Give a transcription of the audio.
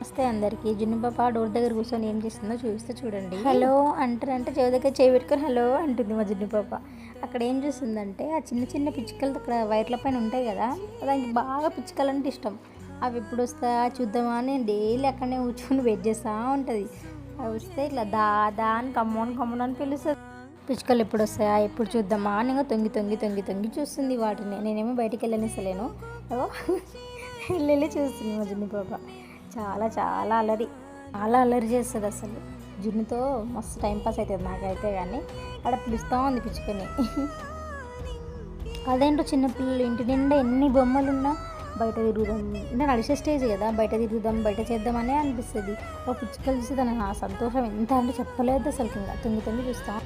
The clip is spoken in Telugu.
నమస్తే అందరికీ. జున్ను పాప డోర్ దగ్గర కూర్చొని ఏం చేస్తుందో చూపిస్తే చూడండి. హలో అంటారంటే చెవి దగ్గర చేయి పెట్టుకొని హలో అంటుంది మా జున్ను పాప. అక్కడ ఏం చూస్తుందంటే ఆ చిన్న చిన్న పిచ్చుకలు అక్కడ వైర్ల పైన ఉంటాయి కదా, దానికి బాగా పిచ్చుకలు అంటే ఇష్టం. అవి ఎప్పుడు వస్తాయా చూద్దామా అని డైలీ అక్కడనే కూర్చొని వెయిట్ చేస్తూ ఉంటుంది. అవి వస్తే ఇట్లా దా అని కమ్మోన్ అని పిలుస్తుంది. పిచ్చుకలు ఎప్పుడు వస్తాయా ఎప్పుడు చూద్దామా అని ఇంకా తొంగి తొంగి తొంగి తొంగి చూస్తుంది వాటిని. నేనేమో బయటికి వెళ్ళనిస్తలేను, వెళ్ళి చూస్తుంది మా జున్ను పాప. చాలా చాలా అల్లరి చేస్తుంది అసలు. జున్నుతో మస్తు టైంపాస్ అవుతుంది నాకైతే. కానీ అక్కడ పిలుస్తూ ఉంది పిచ్చుకొని. అదేంటో చిన్నపిల్లలు ఇంటి నిండా ఎన్ని బొమ్మలున్నా బయట తిరుగుదాం, ఇంకా నడిచే స్టేజ్ కదా, బయట తిరుగుదాం బయట చేద్దామనే అనిపిస్తుంది. ఒక పిచ్చుకలు చూసి తన సంతోషం ఎంత అంటే చెప్పలేదు అసలు. ఇంకా తొంగి తొంగి చూస్తాం.